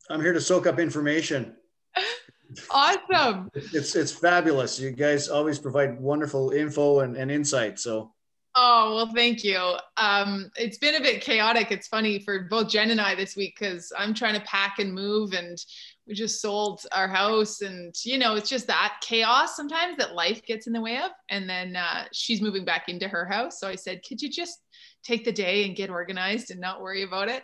I'm here to soak up information. Awesome. It's fabulous. You guys always provide wonderful info and insight. So. Oh, well, thank you. It's been a bit chaotic. It's funny for both Jen and I this week because I'm trying to pack and move, and we just sold our house, and it's just that chaos sometimes that life gets in the way of. And then she's moving back into her house. So I said, could you just take the day and get organized and not worry about it?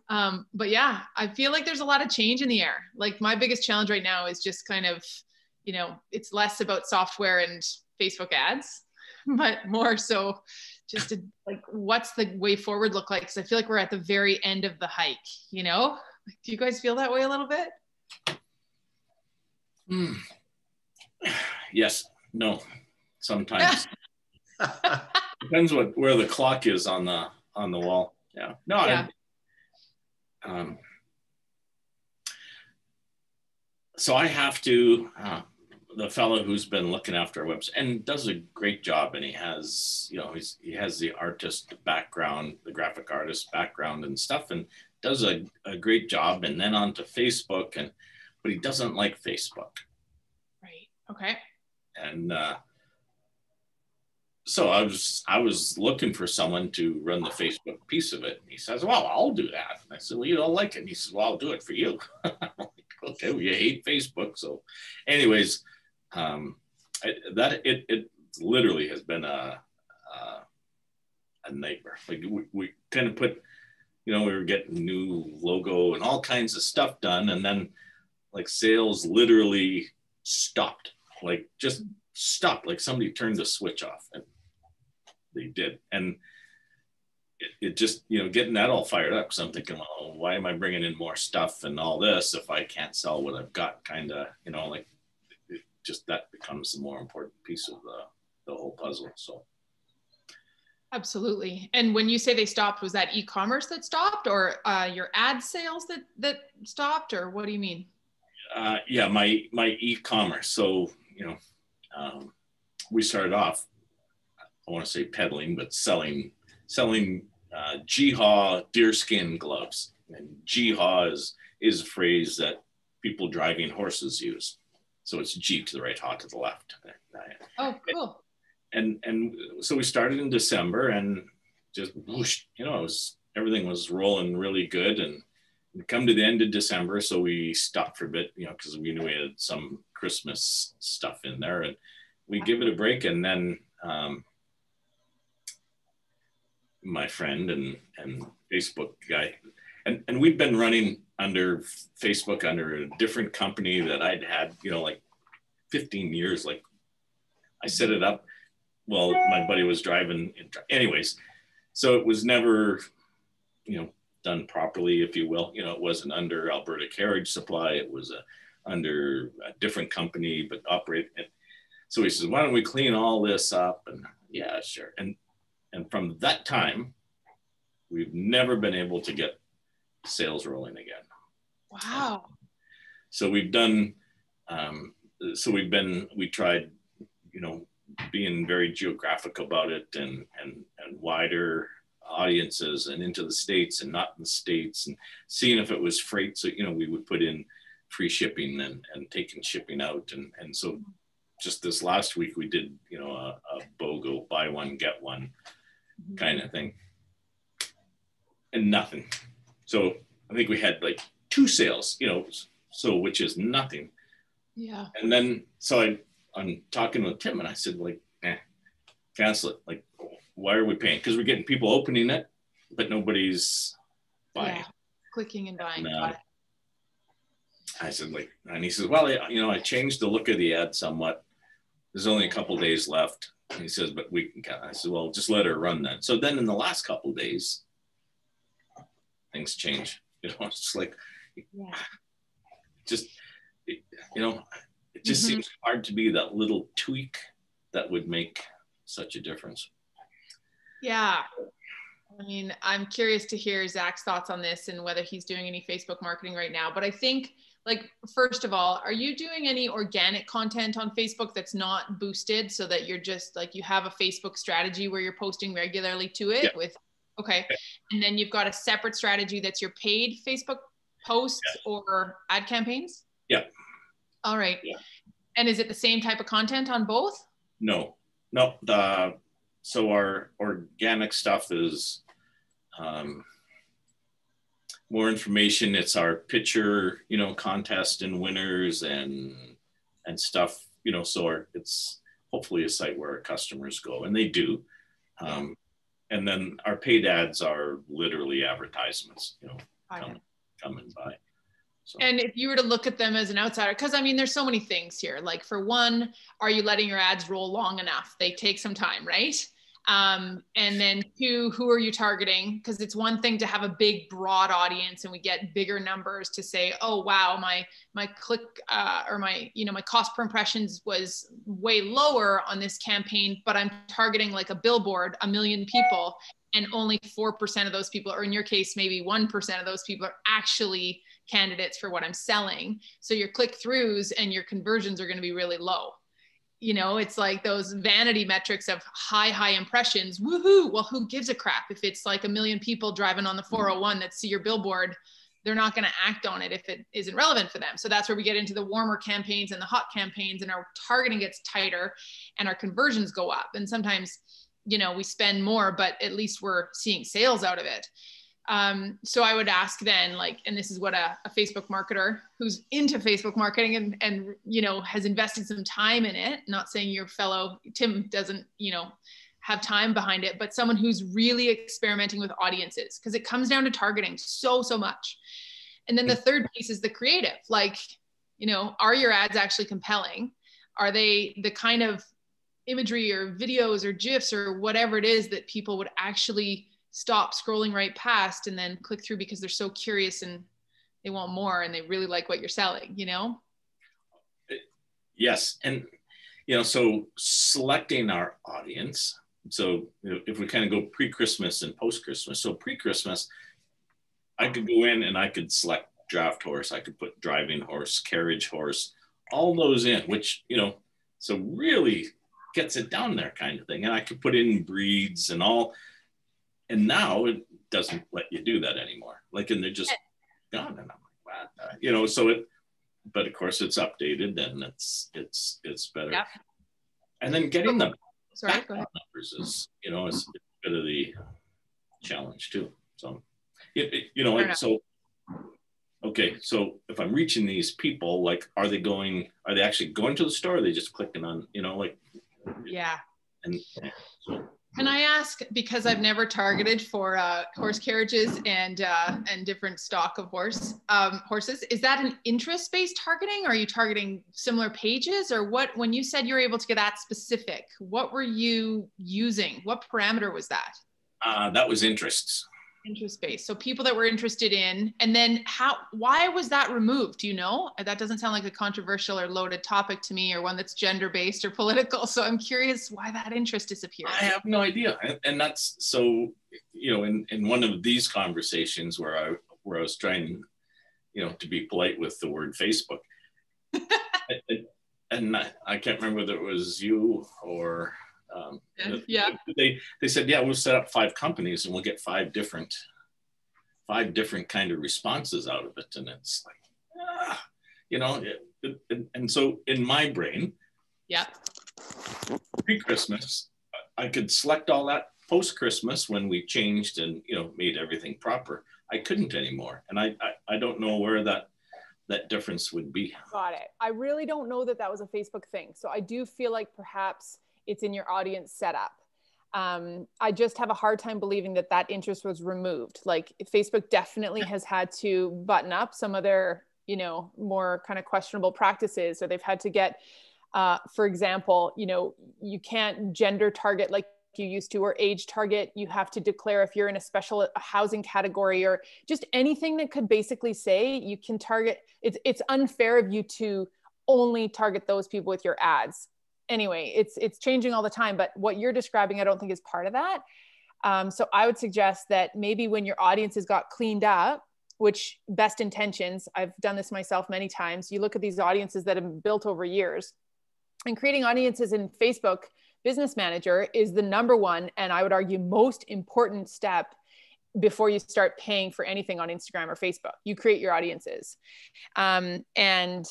But yeah, I feel like there's a lot of change in the air. Like my biggest challenge right now is just kind of, it's less about software and Facebook ads, but more so just to, like, what's the way forward look like? Because I feel like we're at the very end of the hike, Like, do you guys feel that way a little bit? Yes, no, sometimes. Depends where the clock is on the wall. Yeah, no, yeah. So I have to, the fellow who's been looking after our website and does a great job, and he has, he has the artist background, the graphic artist background and stuff, and does a great job, and then onto Facebook, but he doesn't like Facebook. Right. Okay. And so I was looking for someone to run the Facebook piece of it. And he says, well, I'll do that. And I said, well, you don't like it. And he says, well, I'll do it for you. I'm like, okay, well, you hate Facebook. So anyways, it literally has been a nightmare. Like we kind of put, we were getting new logo and all kinds of stuff done. And then like sales literally stopped, like just stopped, like somebody turned the switch off, and they did. And it just, getting that all fired up. So I'm thinking, well, why am I bringing in more stuff and all this if I can't sell what I've got? Kind of, like just that becomes the more important piece of the whole puzzle. So. Absolutely. And when you say they stopped, was that e-commerce that stopped, or your ad sales that stopped, or what do you mean? Yeah, my e-commerce. So, we started off, I want to say peddling, but selling Jiha deerskin gloves. And Jiha is a phrase that people driving horses use. So it's G to the right, Ha to the left. Oh, cool. And so we started in December, and just whoosh, everything was rolling really good. And we come to the end of December, so we stopped for a bit, because we knew we had some Christmas stuff in there, and we give it a break. And then my friend and Facebook guy, and we've been running under Facebook under a different company that I'd had, like 15 years. Like I set it up. Well, my buddy was driving. Anyways, so it was never, done properly, if you will. It wasn't under Alberta Carriage Supply. It was under a different company, but operated. So he says, why don't we clean all this up? And yeah, sure. And from that time, we've never been able to get sales rolling again. Wow. So we've done, we tried, being very geographic about it, and wider audiences, and into the States and not in the States, and seeing if it was freight. So, we would put in free shipping and taking shipping out. And so just this last week we did, a BOGO, buy one, get one kind of thing, and nothing. So I think we had like 2 sales, so which is nothing. Yeah. And then, so I'm talking with Tim, and I said, like, cancel it. Like, why are we paying? Because we're getting people opening it, but nobody's buying. Yeah, clicking and buying. And, I said, like, and he says, well, I changed the look of the ad somewhat. There's only a couple days left. And he says, but we can count. I said, well, just let her run then. So then in the last couple of days, things change. It's just like, it just seems hard to be that little tweak that would make such a difference. Yeah. I mean, I'm curious to hear Zach's thoughts on this and whether he's doing any Facebook marketing right now. But I think, like, first of all, are you doing any organic content on Facebook that's not boosted, so that you're just like, you have a Facebook strategy where you're posting regularly to it with, Okay. And then you've got a separate strategy that's your paid Facebook posts or ad campaigns? Yeah. All right. Yeah. And is it the same type of content on both? No. So our organic stuff is more information. It's our picture, contest and winners and stuff, so it's hopefully a site where our customers go, and they do. And then our paid ads are literally advertisements, come and buy. So. And if you were to look at them as an outsider, because I mean, there's so many things here. Like for one, are you letting your ads roll long enough? They take some time, right? And then two, who are you targeting? Because it's one thing to have a big, broad audience and we get bigger numbers to say, oh, wow, my click or my cost per impressions was way lower on this campaign, but I'm targeting like a billboard, 1 million people, and only 4% of those people, or in your case, maybe 1% of those people are actually candidates for what I'm selling. So your click-throughs and your conversions are going to be really low. It's like those vanity metrics of high impressions. Woohoo! Well, who gives a crap if it's like 1 million people driving on the 401 that see your billboard? They're not going to act on it if it isn't relevant for them. So that's where we get into the warmer campaigns and the hot campaigns, and our targeting gets tighter and our conversions go up. And sometimes, we spend more, but at least we're seeing sales out of it. So I would ask then, and this is what a Facebook marketer who's into Facebook marketing and has invested some time in it, not saying your fellow Tim doesn't, have time behind it, but someone who's really experimenting with audiences, because it comes down to targeting so much. And then the third piece is the creative, are your ads actually compelling? Are they the kind of imagery or videos or GIFs or whatever it is that people would actually stop scrolling right past and then click through because they're so curious and they want more and they really like what you're selling, Yes. And, so selecting our audience. So if we kind of go pre-Christmas and post-Christmas. So pre-Christmas, I could go in and I could select draft horse. I could put driving horse, carriage horse, all those in, which, so really gets it down there kind of thing. And I could put in breeds and all. And now it doesn't let you do that anymore. And they're just gone. And I'm like, wow. But of course it's updated and it's better. Yep. And then getting the background numbers is, is a bit of the challenge too. So, okay. So if I'm reaching these people, are they actually going to the store? Or are they just clicking on, yeah. And so, can I ask, because I've never targeted for horse carriages and different stock of horses, is that an interest-based targeting? Or are you targeting similar pages, or what? When you said you're able to get that specific, what were you using? What parameter was that? That was interests. Interest-based. So people that were interested in, and then why was that removed? Do you know? That doesn't sound like a controversial or loaded topic to me, or one that's gender-based or political. So I'm curious why that interest disappeared. I have no idea. And that's so, in one of these conversations where I was trying, to be polite with the word Facebook, and I can't remember whether it was you or, they said, yeah, we'll set up 5 companies and we'll get 5 different kind of responses out of it. And it's like, and so in my brain, pre-Christmas, I could select all that. Post-Christmas, when we changed and, made everything proper, I couldn't anymore. And I don't know where that difference would be. Got it. I really don't know that was a Facebook thing. So I do feel like perhaps it's in your audience setup. I just have a hard time believing that interest was removed. Facebook definitely has had to button up some of their, more kind of questionable practices, or they've had to get, for example, you can't gender target like you used to, or age target. You have to declare if you're in a special housing category, or just anything that could basically say you can target. It's unfair of you to only target those people with your ads. Anyway, it's changing all the time, but what you're describing, I don't think is part of that. So I would suggest that maybe when your audience has got cleaned up, which best intentions, I've done this myself many times, you look at these audiences that have been built over years, and creating audiences in Facebook Business Manager is the number one, and I would argue most important step before you start paying for anything on Instagram or Facebook. You create your audiences. And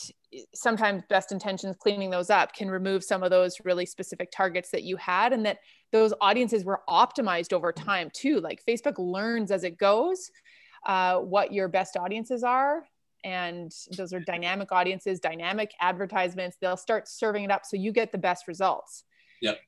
sometimes best intentions, cleaning those up can remove some of those really specific targets that you had, and that those audiences were optimized over time too. Like Facebook learns as it goes what your best audiences are. And those are dynamic audiences, dynamic advertisements. They'll start serving it up so you get the best results. Yep.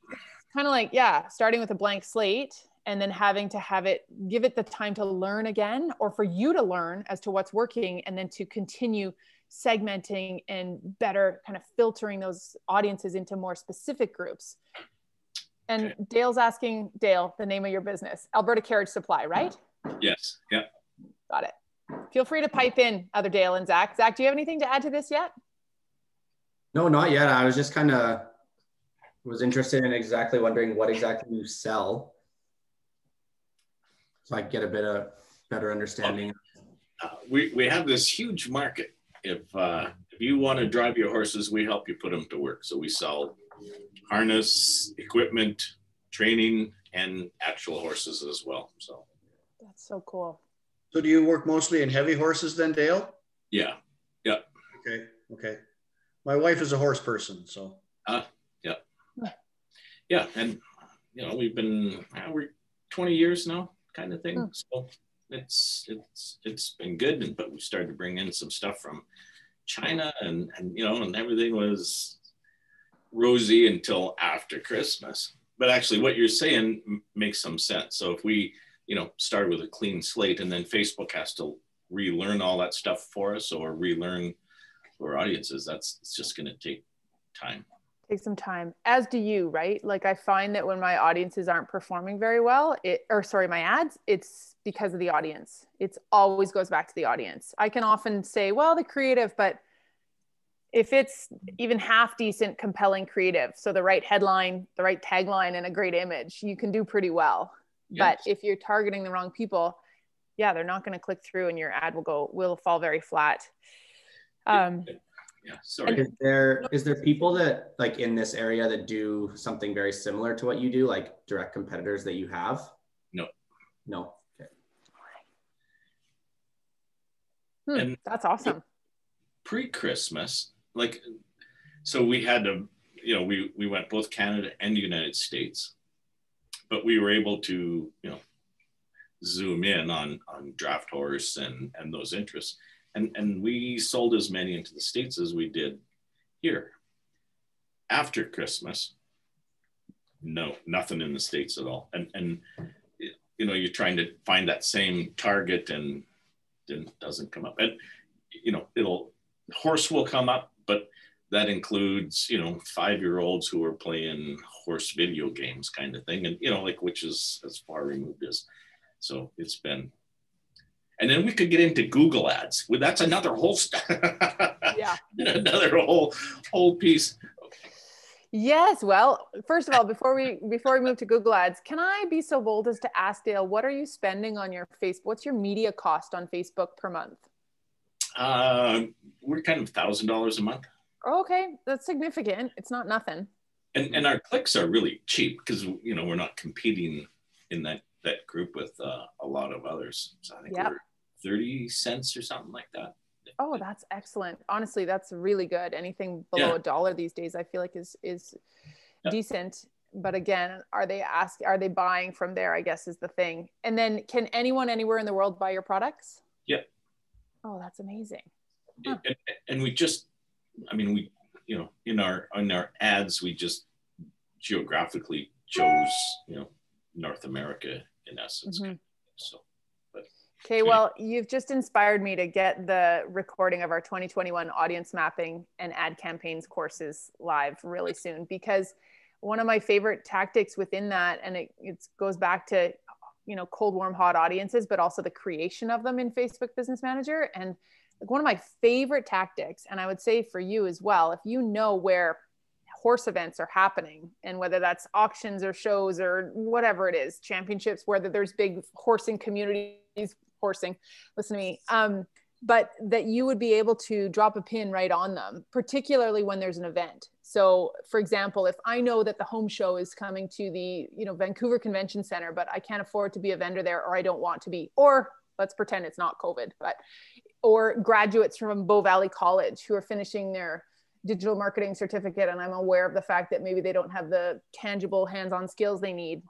Kind of like, yeah, starting with a blank slate and then having to give it the time to learn again, or for you to learn as to what's working, and then to continue segmenting and better kind of filtering those audiences into more specific groups. And okay. Dale's asking, Dale, the name of your business, Alberta Carriage Supply, right? Yes. Yeah. Got it. Feel free to pipe in, other Dale and Zach. Zach, do you have anything to add to this yet? No, not yet. I was just kind of interested in exactly wondering what exactly you sell, so I get a bit of better understanding. We have this huge market. If you want to drive your horses, we help you put them to work. So we sell harness, equipment, training, and actual horses as well. So that's so cool. So do you work mostly in heavy horses then, Dale? Yeah. Yeah. Okay. Okay. My wife is a horse person, so. Yeah. Yeah. And, you know, we're 20 years now kind of thing. So it's been good. But we started to bring in some stuff from China and you know, and everything was rosy until after Christmas. But actually what you're saying makes some sense. So if we, you know, start with a clean slate and then Facebook has to relearn all that stuff for us or relearn for audiences, it's just going to take time. Take some time, as do you, right? Like I find that when my audiences aren't performing very well, my ads, it's because of the audience. It's always goes back to the audience. I can often say, well, the creative, but if it's even half decent, compelling creative, so the right headline, the right tagline, and a great image, you can do pretty well. But if you're targeting the wrong people, yeah, they're not going to click through and your ad will fall very flat. Yeah, sorry. Is there people that like in this area that do something very similar to what you do, like direct competitors that you have? No. Okay. And that's awesome. Pre-Christmas, like, so we had to, you know, we went both Canada and the United States. But we were able to, you know, zoom in on draft horse and those interests. And we sold as many into the States as we did here. After Christmas, no, nothing in the States at all. And you know, you're trying to find that same target and it doesn't come up. And, you know, horse will come up, but that includes, you know, 5-year-olds who are playing horse video games kind of thing. And, you know, like, which is as far removed as, so it's been, and then we could get into Google ads. Well, that's another whole, yeah, another whole piece. Yes. Well, first of all, before we move to Google ads, can I be so bold as to ask Dale, what are you spending on your Facebook? What's your media cost on Facebook per month? We're kind of $1,000 a month. Okay, that's significant. It's not nothing. And our clicks are really cheap because, you know, we're not competing in that group with a lot of others. So I think we're 30 cents or something like that. Oh, that's excellent. Honestly, that's really good. Anything below $1 these days, I feel like is decent. But again, are they buying from there, I guess is the thing. And then can anyone anywhere in the world buy your products? Yeah. Oh, that's amazing. Huh. And we just, I mean, we, you know, in our ads, we just geographically chose, you know, North America in essence. Mm-hmm. So, but. Okay, well, you've just inspired me to get the recording of our 2021 audience mapping and ad campaigns courses live really soon, because one of my favorite tactics within that, and it goes back to, you know, cold, warm, hot audiences, but also the creation of them in Facebook Business Manager. And like one of my favorite tactics, and I would say for you as well, if you know where horse events are happening, and whether that's auctions or shows or whatever it is, championships, whether there's big horsing communities, listen to me, but that you would be able to drop a pin right on them, particularly when there's an event. So for example, if I know that the home show is coming to the, Vancouver Convention Center, but I can't afford to be a vendor there, or I don't want to be, or let's pretend it's not COVID, or graduates from Bow Valley College who are finishing their digital marketing certificate, and I'm aware of the fact that maybe they don't have the tangible hands-on skills they need,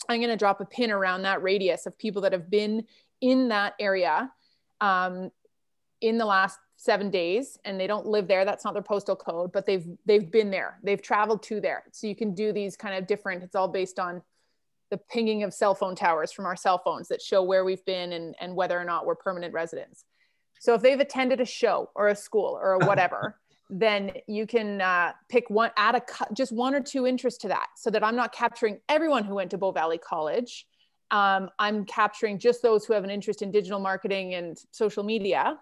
I'm going to drop a pin around that radius of people that have been in that area in the last 7 days, and they don't live there. That's not their postal code, but they've been there. They've traveled to there. So you can do these kind of different, it's all based on the pinging of cell phone towers from our cell phones that show where we've been and whether or not we're permanent residents. So if they've attended a show or a school or whatever, then you can pick one, add just one or two interests to that, so that I'm not capturing everyone who went to Bow Valley College. I'm capturing just those who have an interest in digital marketing and social media.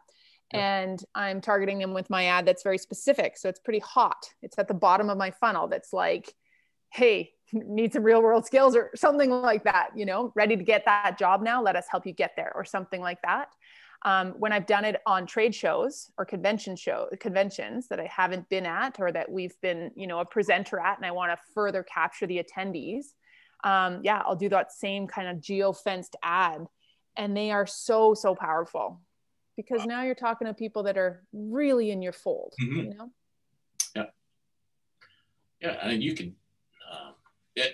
And I'm targeting them with my ad that's very specific. So it's pretty hot. It's at the bottom of my funnel. That's like, hey, need some real world skills or something like that, ready to get that job now. Let us help you get there, or something like that. When I've done it on trade shows or conventions that I haven't been at, or that we've been, a presenter at, and I want to further capture the attendees. I'll do that same kind of geo-fenced ad. And they are so, so powerful, because now you're talking to people that are really in your fold, Yeah. Yeah. And you can,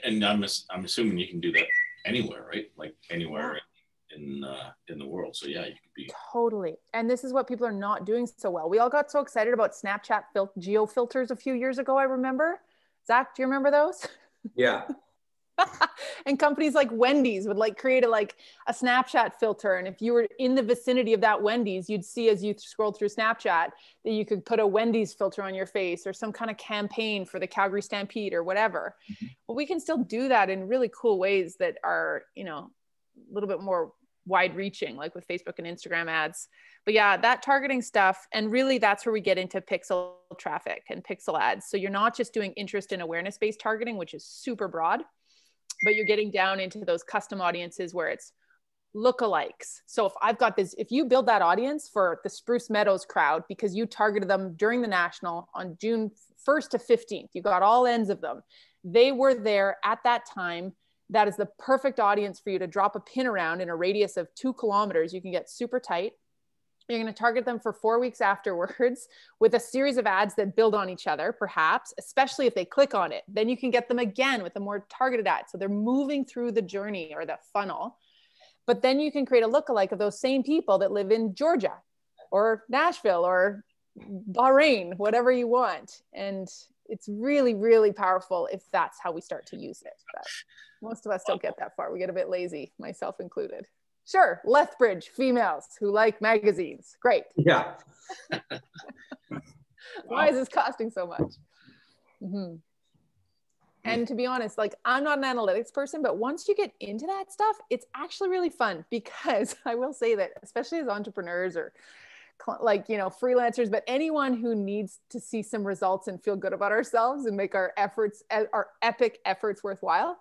and I'm assuming you can do that anywhere, right? Like anywhere in the world. So yeah, you could be. Totally. And this is what people are not doing so well. We all got so excited about Snapchat geo filters a few years ago. I remember. Zach, do you remember those? Yeah. And companies like Wendy's would create a Snapchat filter. And if you were in the vicinity of that Wendy's, you'd see, as you scrolled through Snapchat, that you could put a Wendy's filter on your face, or some kind of campaign for the Calgary Stampede or whatever. Mm-hmm. Well, we can still do that in really cool ways that are, a little bit more wide reaching, like with Facebook and Instagram ads. But yeah, that targeting stuff. And really that's where we get into pixel traffic and pixel ads. So you're not just doing interest and awareness-based targeting, which is super broad, but you're getting down into those custom audiences where it's lookalikes. So if you build that audience for the Spruce Meadows crowd, because you targeted them during the National on June 1st to 15th, you got all ends of them. They were there at that time. That is the perfect audience for you to drop a pin around in a radius of 2 kilometers. You can get super tight. You're going to target them for 4 weeks afterwards with a series of ads that build on each other, perhaps, especially if they click on it. Then you can get them again with a more targeted ad. So they're moving through the journey or the funnel. But then you can create a lookalike of those same people that live in Georgia or Nashville or Bahrain, whatever you want. And it's really, really powerful if that's how we start to use it. But most of us don't get that far. We get a bit lazy, myself included. Sure, Lethbridge females who like magazines. Great. Yeah. Why is this costing so much? Mm-hmm. And to be honest, I'm not an analytics person, but once you get into that stuff, it's actually really fun, because I will say that, especially as entrepreneurs or freelancers, but anyone who needs to see some results and feel good about ourselves and make our epic efforts worthwhile,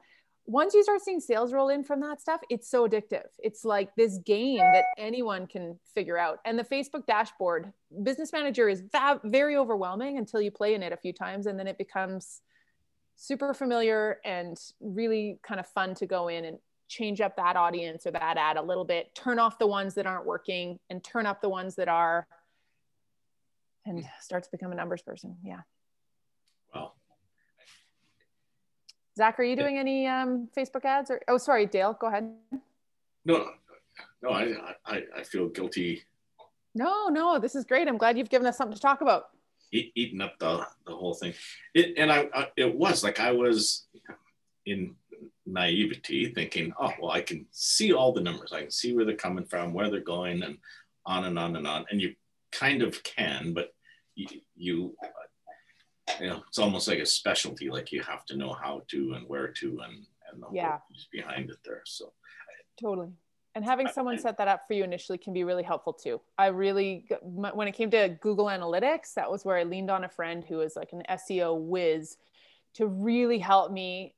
once you start seeing sales roll in from that stuff, it's so addictive. It's like this game that anyone can figure out. And the Facebook dashboard, Business Manager, is very overwhelming until you play in it a few times. And then it becomes super familiar and really kind of fun to go in and change up that audience or that ad a little bit, turn off the ones that aren't working and turn up the ones that are, and start to become a numbers person. Yeah. Wow. Zach, are you doing any Facebook ads or, oh, sorry, Dale, go ahead. No, I feel guilty. No, this is great. I'm glad you've given us something to talk about. Eating up the whole thing. It was like I was in naivety thinking, oh, well, I can see all the numbers. I can see where they're coming from, where they're going, and on and on and on. And you kind of can, but you know, it's almost like a specialty. Like you have to know how to and where to and the whole piece behind it there. So totally. And having someone set that up for you initially can be really helpful too. When it came to Google Analytics, that was where I leaned on a friend who was like an SEO whiz to really help me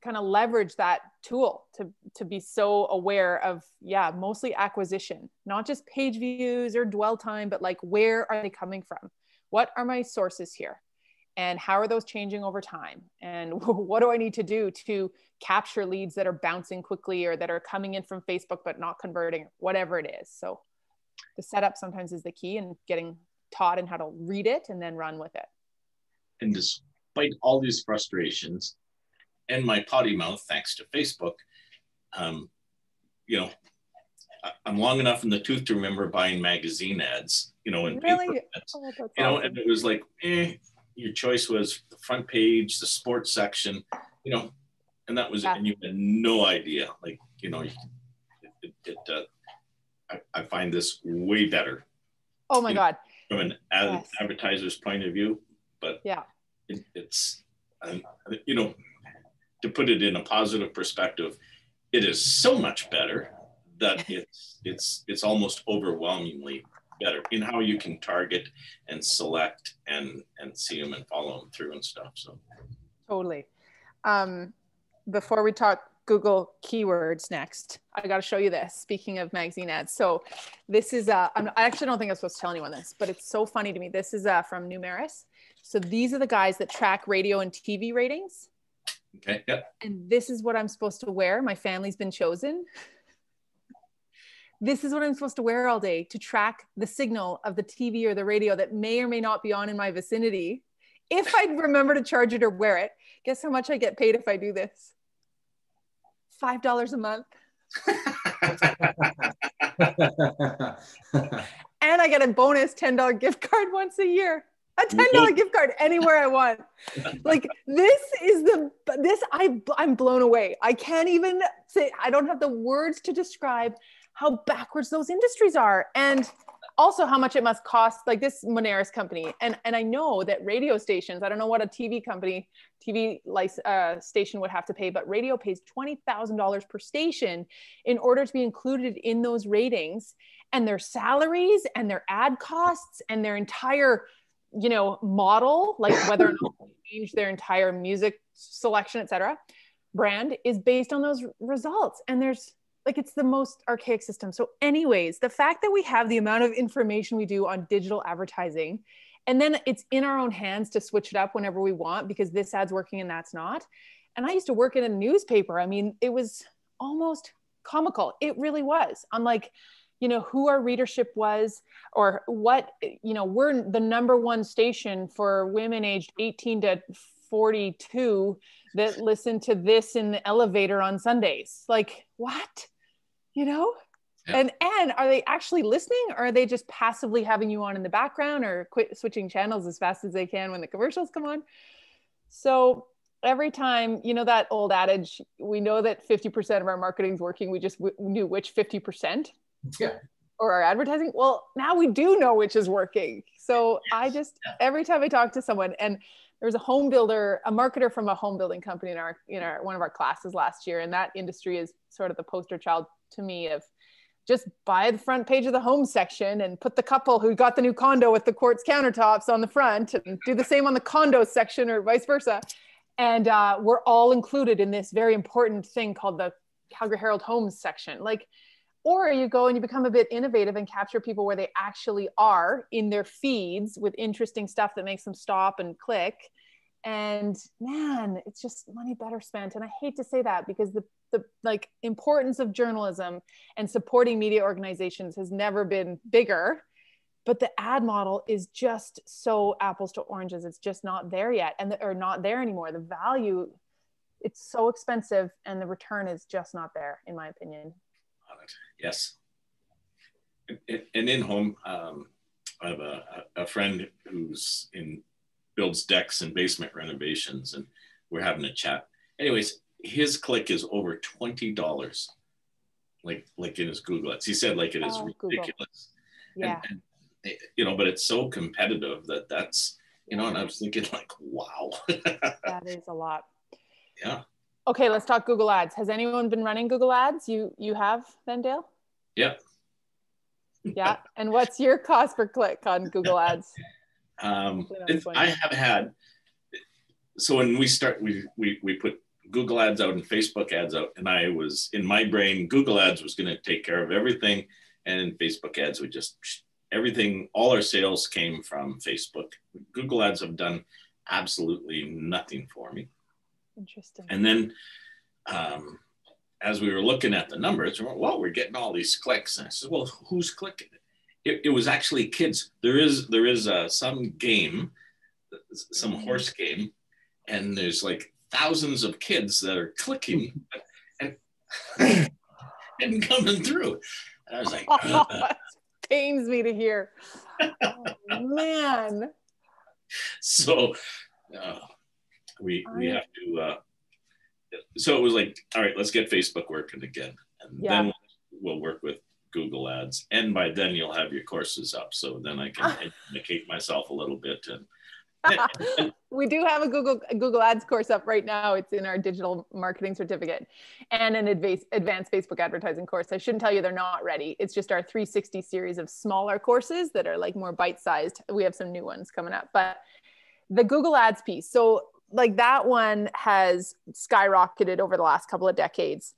kind of leverage that tool to be so aware of, mostly acquisition, not just page views or dwell time, but like, where are they coming from? What are my sources here? And how are those changing over time? And what do I need to do to capture leads that are bouncing quickly or that are coming in from Facebook but not converting, whatever it is. So the setup sometimes is the key, and getting taught in how to read it and then run with it. And despite all these frustrations and my potty mouth, thanks to Facebook, you know, I'm long enough in the tooth to remember buying magazine ads, you know, and really? paper ads, Oh, that's you know, awesome. and it was like, your choice was the front page, the sports section, you know, and that was it. And you had no idea, like, you know, I find this way better. Oh my God. From an advertiser's point of view, but it's, you know, to put it in a positive perspective, it is so much better that it's almost overwhelmingly better in how you can target and select and see them and follow them through and stuff. So totally. Before we talk Google keywords next, I got to show you this. Speaking of magazine ads, so this is I actually don't think I'm supposed to tell anyone this, but it's so funny to me. This is from Numeris. So these are the guys that track radio and TV ratings. Okay. Yep. And this is what I'm supposed to wear. My family's been chosen. This is what I'm supposed to wear all day to track the signal of the TV or the radio that may or may not be on in my vicinity. If I remember to charge it or wear it, guess how much I get paid if I do this? $5 a month. And I get a bonus $10 gift card once a year. A $10 gift card anywhere I want. Like I'm blown away. I can't even say, I don't have the words to describe how backwards those industries are. And also how much it must cost, like this Moneris company. And I know that radio stations, I don't know what a TV station would have to pay, but radio pays $20,000 per station in order to be included in those ratings, and their salaries and their ad costs and their entire, you know, model, like whether or not they change their entire music selection, et cetera, brand is based on those results. And there's, like, it's the most archaic system. So anyways, the fact that we have the amount of information we do on digital advertising, and then it's in our own hands to switch it up whenever we want, because this ad's working and that's not. And I used to work in a newspaper. I mean, it was almost comical. It really was. I'm like, you know, who our readership was, or what, you know, we're the #1 station for women aged 18 to 42 that listen to this in the elevator on Sundays. Like, what? You know? Yeah. And are they actually listening, or are they just passively having you on in the background, or switching channels as fast as they can when the commercials come on? So every time, you know, that old adage, we know that 50% of our marketing is working. We just knew which 50%. Yeah. Or our advertising. Well, now we do know which is working. So I just, every time I talk to someone, and there was a home builder, a marketer from a home building company in our one of our classes last year. And that industry is sort of the poster child to me of just buy the front page of the home section and put the couple who got the new condo with the quartz countertops on the front, and do the same on the condo section, or vice versa. And we're all included in this very important thing called the Calgary Herald Homes section. Like, or you go and you become a bit innovative and capture people where they actually are in their feeds with interesting stuff that makes them stop and click. And man, it's just money better spent. And I hate to say that, because the like importance of journalism and supporting media organizations has never been bigger, but the ad model is just so apples to oranges. It's just not there yet, or not there anymore. The value, it's so expensive, and the return is just not there, in my opinion. Yes. And in home, I have a friend who's builds decks and basement renovations, and we're having a chat. Anyways, his click is over $20, like in his Google ads. He said, like, it is ridiculous. Google. Yeah. And, you know, but it's so competitive that's, you know, and I was thinking, like, wow. That is a lot. Yeah. Okay, let's talk Google Ads. Has anyone been running Google Ads? You have then, Dale? Yeah. Yeah. And what's your cost per click on Google Ads? I have had, so when we put Google ads out and Facebook ads out. And I was, in my brain, Google ads was going to take care of everything. And Facebook ads would just, everything, all our sales came from Facebook. Google ads have done absolutely nothing for me. Interesting. And then as we were looking at the numbers, well, we're getting all these clicks. And I said, well, who's clicking? It was actually kids. There is some game, some horse game, and there's like thousands of kids that are clicking and coming through. And I was like, it pains me to hear. Oh, man. So we have to. So it was like, all right, let's get Facebook working again, and then we'll work with Google ads. And by then you'll have your courses up, so then I can educate myself a little bit. And we do have a Google ads course up right now. It's in our digital marketing certificate, and an advanced Facebook advertising course. I shouldn't tell you they're not ready. It's just our 360 series of smaller courses that are like more bite-sized. We have some new ones coming up, but the Google ads piece. So like that one has skyrocketed over the last couple of decades.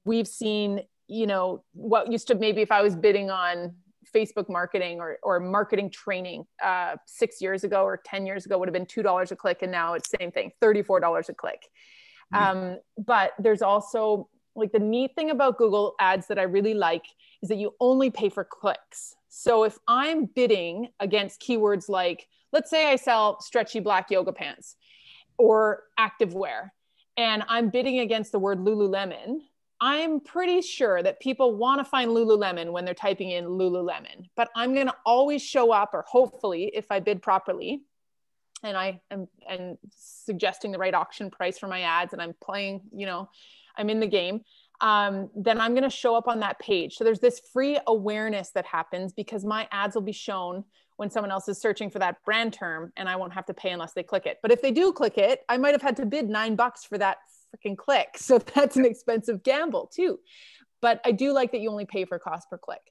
We've seen, you know, what used to, maybe if I was bidding on Facebook marketing or marketing training 6 years ago or 10 years ago would have been $2 a click. And now it's the same thing, $34 a click. But there's also like the neat thing about Google ads that I really like is that you only pay for clicks. So if I'm bidding against keywords like, let's say I sell stretchy black yoga pants or activewear, and I'm bidding against the word Lululemon, I'm pretty sure that people want to find Lululemon when they're typing in Lululemon, but I'm going to always show up, or hopefully if I bid properly, and I am suggesting the right auction price for my ads, and I'm playing, you know, I'm in the game, then I'm going to show up on that page. So there's this free awareness that happens because my ads will be shown when someone else is searching for that brand term, and I won't have to pay unless they click it. But if they do click it, I might have had to bid $9 for that freaking click. So that's an expensive gamble too. But I do like that you only pay for cost per click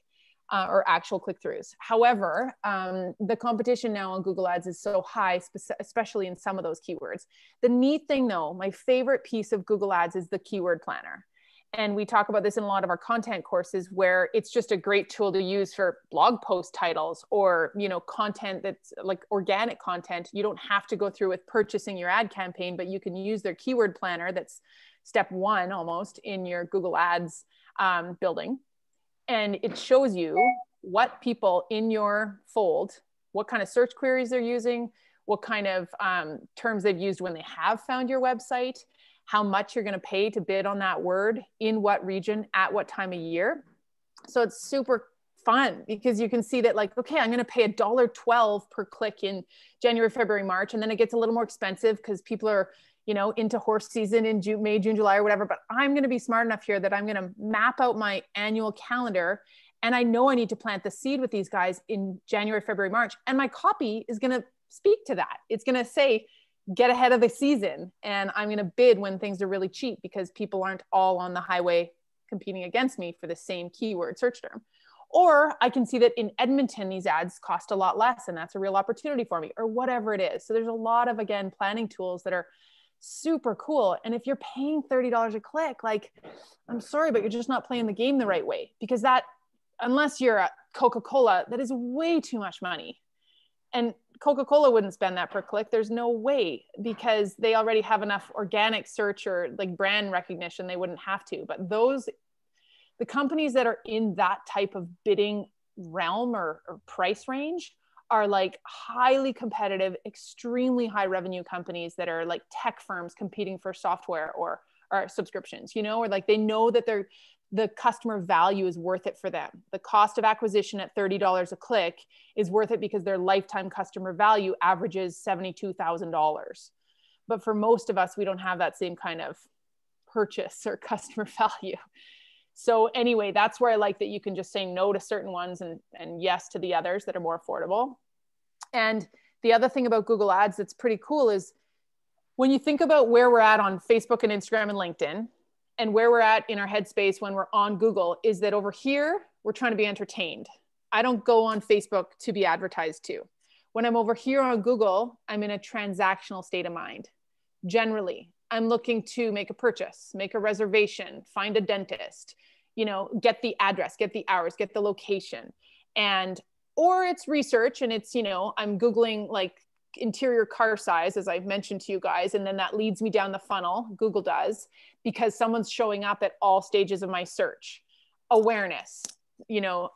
or actual click-throughs. However, the competition now on Google ads is so high, especially in some of those keywords. The neat thing though, my favorite piece of Google ads is the keyword planner. And we talk about this in a lot of our content courses, where it's just a great tool to use for blog post titles or, you know, content that's like organic content. You don't have to go through with purchasing your ad campaign, but you can use their keyword planner. That's step one almost in your Google ads building. And it shows you what people in your fold, what kind of search queries they're using, what kind of terms they've used when they have found your website, how much you're going to pay to bid on that word, in what region, at what time of year. So it's super fun because you can see that like, okay, I'm going to pay $1.12 per click in January, February, March. And then it gets a little more expensive because people are, you know, into horse season in May, June, July, or whatever. But I'm going to be smart enough here that I'm going to map out my annual calendar. And I know I need to plant the seed with these guys in January, February, March. And my copy is going to speak to that. It's going to say, get ahead of the season. And I'm going to bid when things are really cheap because people aren't all on the highway competing against me for the same keyword search term. Or I can see that in Edmonton, these ads cost a lot less and that's a real opportunity for me, or whatever it is. So there's a lot of, again, planning tools that are super cool. And if you're paying $30 a click, like, I'm sorry, but you're just not playing the game the right way, because that, unless you're a Coca-Cola, that is way too much money. And Coca-Cola wouldn't spend that per click. There's no way, because they already have enough organic search or like brand recognition. They wouldn't have to. But the companies that are in that type of bidding realm or price range are like highly competitive, extremely high revenue companies that are like tech firms competing for software or subscriptions, you know, or like they know that the customer value is worth it for them. The cost of acquisition at $30 a click is worth it because their lifetime customer value averages $72,000. But for most of us, we don't have that same kind of purchase or customer value. So anyway, that's where I like that you can just say no to certain ones and yes to the others that are more affordable. And the other thing about Google ads that's pretty cool is when you think about where we're at on Facebook and Instagram and LinkedIn, and where we're at in our headspace when we're on Google, is that over here, we're trying to be entertained. I don't go on Facebook to be advertised to. When I'm over here on Google, I'm in a transactional state of mind. Generally, I'm looking to make a purchase, make a reservation, find a dentist, you know, get the address, get the hours, get the location. And, or it's research and it's, you know, I'm Googling like interior car size, as I've mentioned to you guys. And then that leads me down the funnel, Google does, because someone's showing up at all stages of my search. Awareness, you know,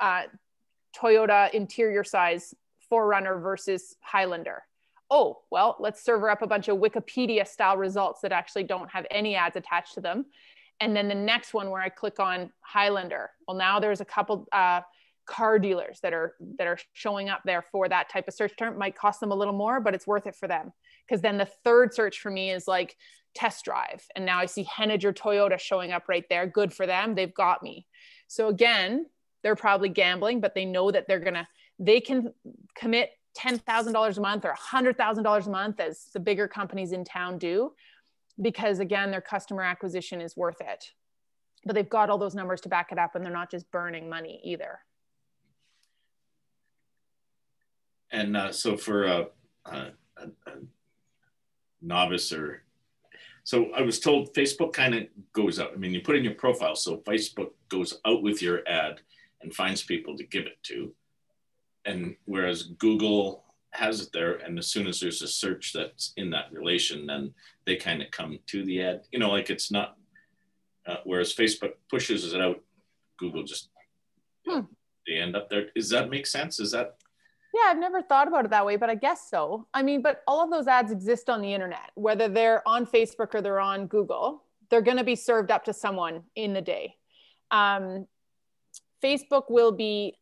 Toyota interior size 4Runner versus Highlander. Oh, well, let's server up a bunch of Wikipedia style results that actually don't have any ads attached to them. And then the next one where I click on Highlander. Well, now there's a couple car dealers that are showing up there for that type of search term. It might cost them a little more, but it's worth it for them. Because then the third search for me is like test drive. And now I see Henniger Toyota showing up right there. Good for them. They've got me. So again, they're probably gambling, but they know that they can commit $10,000 a month or $100,000 a month, as the bigger companies in town do, because again, their customer acquisition is worth it. But they've got all those numbers to back it up, and they're not just burning money either. And so for a novice, or so I was told Facebook kind of goes out. I mean, you put in your profile, so Facebook goes out with your ad and finds people to give it to. And whereas Google has it there, and as soon as there's a search that's in that relation, then they kind of come to the ad. You know, like it's not, whereas Facebook pushes it out, Google just, they end up there. Does that make sense? Is that? Yeah, I've never thought about it that way, but I guess so. I mean, but all of those ads exist on the internet, whether they're on Facebook or they're on Google, they're going to be served up to someone in the day. Facebook will be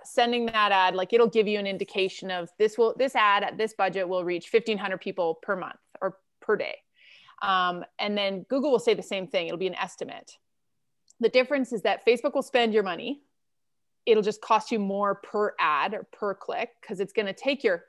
sending that ad, like it'll give you an indication of this ad at this budget will reach 1,500 people per month or per day. And then Google will say the same thing. It'll be an estimate. The difference is that Facebook will spend your money. It'll just cost you more per ad or per click, because it's going to take your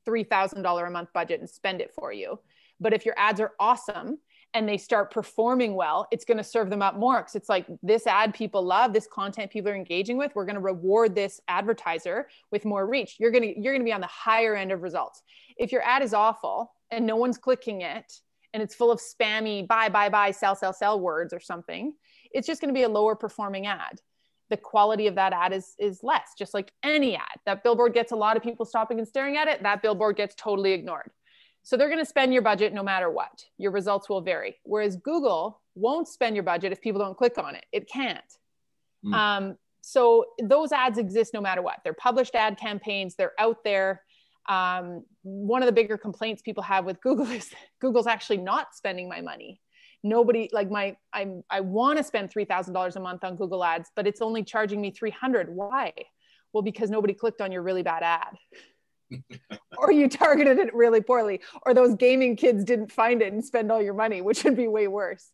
$3,000 a month budget and spend it for you. But if your ads are awesome and they start performing well, it's going to serve them up more. Because it's like, this ad people love, this content people are engaging with, we're going to reward this advertiser with more reach. You're going to be on the higher end of results. If your ad is awful and no one's clicking it, and it's full of spammy buy, sell words or something, it's just going to be a lower performing ad. The quality of that ad is less, just like any ad. That billboard gets a lot of people stopping and staring at it. That billboard gets totally ignored. So they're going to spend your budget no matter what. Your results will vary. Whereas Google won't spend your budget if people don't click on it. It can't. So those ads exist no matter what. They're published ad campaigns. They're out there. One of the bigger complaints people have with Google is Google's actually not spending my money. Nobody, like I want to spend $3,000 a month on Google ads, but it's only charging me $300. Why? Well, because nobody clicked on your really bad ad. Or you targeted it really poorly, or those gaming kids didn't find it and spend all your money, which would be way worse.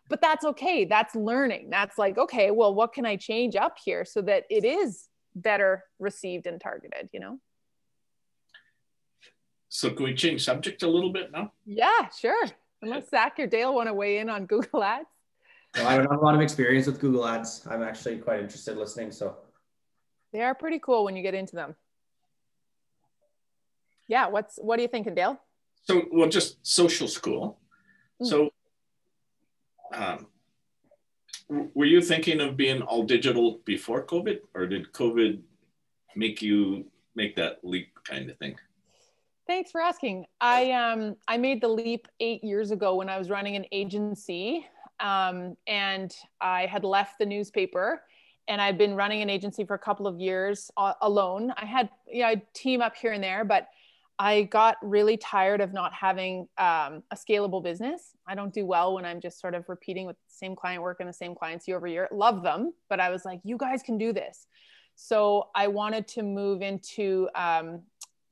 But that's okay. That's learning. That's like, okay, well, what can I change up here so that it is better received and targeted, you know? So can we change subject a little bit now? Yeah, sure. Unless Zach or Dale want to weigh in on Google ads. Well, I don't have a lot of experience with Google ads. I'm actually quite interested listening. So they are pretty cool when you get into them. Yeah. What are you thinking, Dale? So, well, just social school. So were you thinking of being all digital before COVID, or did COVID make you make that leap kind of thing? Thanks for asking. I made the leap 8 years ago when I was running an agency, and I had left the newspaper, and I'd been running an agency for a couple of years alone. I had a team up here and there, but I got really tired of not having a scalable business. I don't do well when I'm just sort of repeating with the same client work and the same clients year over year. Love them, but I was like, you guys can do this. So I wanted to move into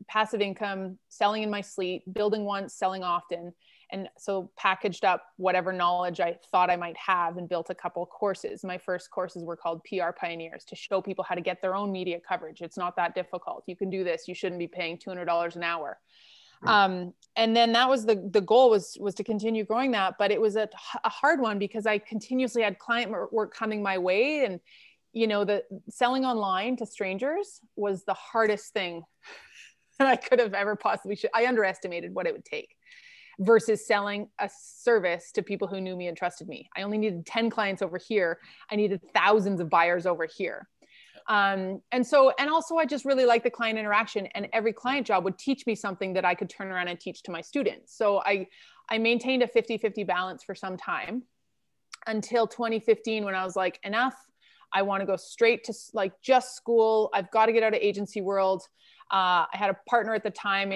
passive income, selling in my sleep, building once, selling often. And so packaged up whatever knowledge I thought I might have and built a couple courses. My first courses were called PR Pioneers, to show people how to get their own media coverage. It's not that difficult. You can do this. You shouldn't be paying $200 an hour. And then that was the goal was to continue growing that, but it was a hard one because I continuously had client work coming my way. And, you know, the selling online to strangers was the hardest thing that I could have ever possibly I underestimated what it would take. versus selling a service to people who knew me and trusted me. I only needed 10 clients over here. I needed thousands of buyers over here. And also I just really like the client interaction, and every client job would teach me something that I could turn around and teach to my students. So I maintained a 50-50 balance for some time until 2015, when I was like, enough. I want to go straight to like just school. I've got to get out of agency world. I had a partner at the time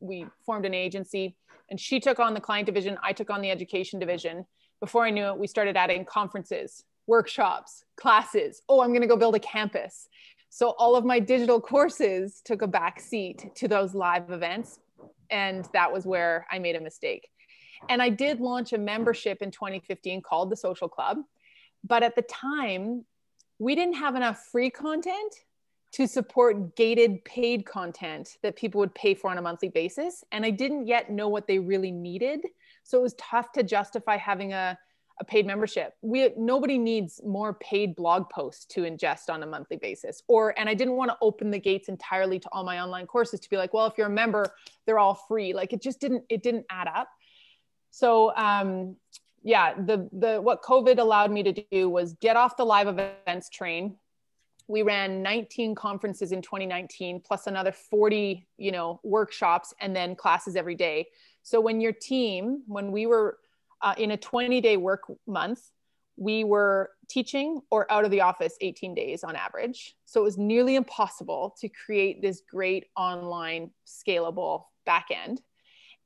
we formed an agency, and she took on the client division. I took on the education division. Before I knew it, we started adding conferences, workshops, classes. Oh, I'm going to go build a campus. So all of my digital courses took a back seat to those live events. And that was where I made a mistake. And I did launch a membership in 2015 called the Social Club. But at the time, we didn't have enough free content to support gated paid content that people would pay for on a monthly basis. And I didn't yet know what they really needed. So it was tough to justify having a paid membership. Nobody needs more paid blog posts to ingest on a monthly basis. And I didn't want to open the gates entirely to all my online courses to be like, well, if you're a member, they're all free. Like it didn't add up. So what COVID allowed me to do was get off the live events train. We ran 19 conferences in 2019, plus another 40, workshops and then classes every day. So when we were in a 20-day work month, we were teaching or out of the office 18 days on average. So it was nearly impossible to create this great online scalable backend.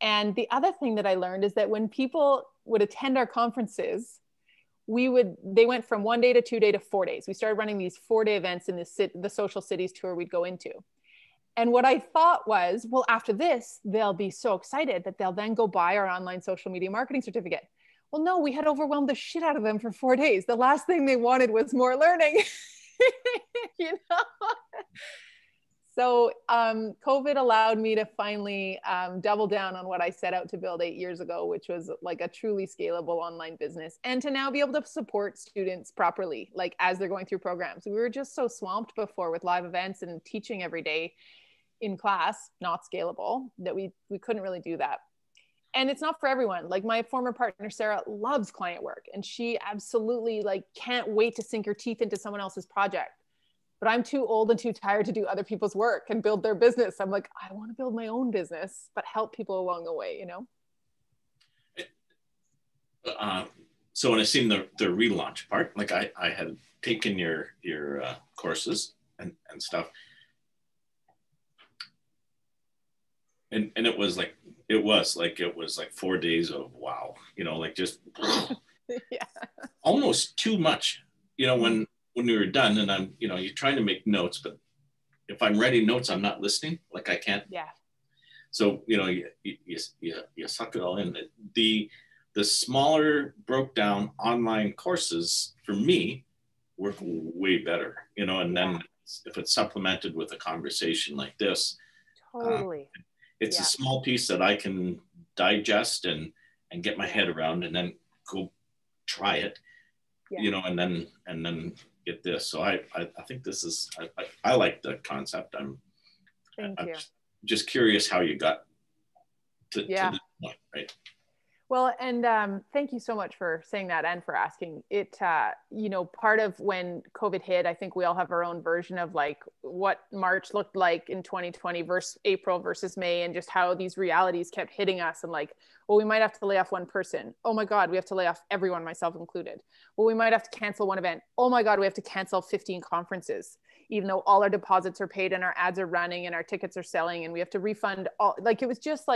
And the other thing that I learned is that when people would attend our conferences, they went from 1 day to 2 day to 4 days. We started running these 4-day events in the social cities tour we'd go into. And what I thought was, well, after this, they'll be so excited that they'll then go buy our online social media marketing certificate. Well, no, we had overwhelmed the shit out of them for 4 days. The last thing they wanted was more learning, So COVID allowed me to finally double down on what I set out to build 8 years ago, which was like a truly scalable online business, and to now be able to support students properly, like as they're going through programs. We were just so swamped before with live events and teaching every day in class, not scalable, that we couldn't really do that. And it's not for everyone. Like my former partner, Sarah, loves client work, and she absolutely can't wait to sink her teeth into someone else's project. But I'm too old and too tired to do other people's work and build their business. I'm like, I want to build my own business, but help people along the way, So when I seen the relaunch part, like I had taken your courses and stuff, and it was like 4 days of wow, just yeah. Almost too much, when we were done, and I'm, you're trying to make notes, but if I'm writing notes, I'm not listening. Like I can't. Yeah. So, you suck it all in. The smaller broke down online courses for me work way better, and then if it's supplemented with a conversation like this, Totally. It's a small piece that I can digest and get my head around, and then go try it, and then get this. So I think this is, I like the concept. I'm just curious how you got to this point, right? Well, and thank you so much for saying that and for asking it. Part of when COVID hit, I think we all have our own version of what March looked like in 2020 versus April versus May, and just how these realities kept hitting us. And we might have to lay off one person. Oh my God, we have to lay off everyone, myself included. Well, we might have to cancel one event. Oh my God, we have to cancel 15 conferences, even though all our deposits are paid and our ads are running and our tickets are selling, and we have to refund all. It was just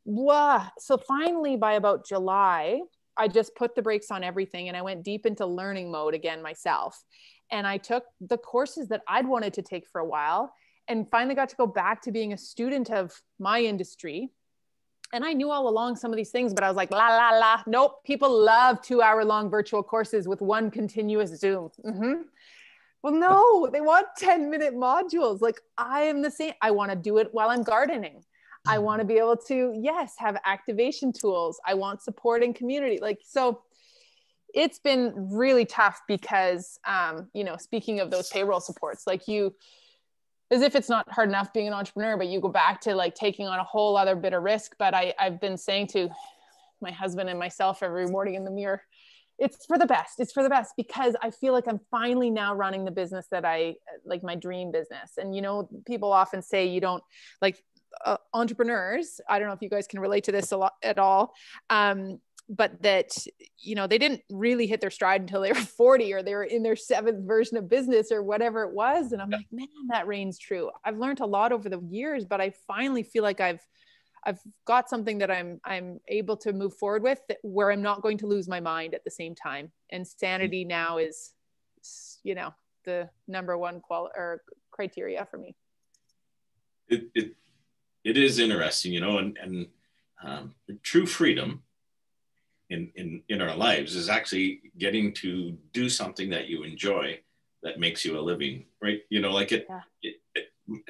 wow. So finally, by about July, I just put the brakes on everything and I went deep into learning mode again myself. And I took the courses that I'd wanted to take for a while and finally got to go back to being a student of my industry. And I knew all along some of these things, but I was like, nope. People love 2-hour-long virtual courses with one continuous Zoom. Mm-hmm. Well, no, they want 10-minute modules. I am the same. I want to do it while I'm gardening. I want to be able to, have activation tools. I want support in community. So it's been really tough because, speaking of those payroll supports, as if it's not hard enough being an entrepreneur, but you go back to like taking on a whole other bit of risk. But I've been saying to my husband and myself every morning in the mirror, it's for the best. It's for the best, because I feel like I'm finally now running the business that I like, my dream business. And, you know, people often say you don't like entrepreneurs. I don't know if you guys can relate to this a lot at all. But that, you know, they didn't really hit their stride until they were 40, or they were in their 7th version of business or whatever it was. And I'm like, man, that reigns true. I've learned a lot over the years, but I finally feel like I've got something that I'm able to move forward with, where I'm not going to lose my mind at the same time. And sanity now is, you know, the number one criteria for me. It is interesting, you know, and true freedom in our lives is actually getting to do something that you enjoy, that makes you a living, right? You know, like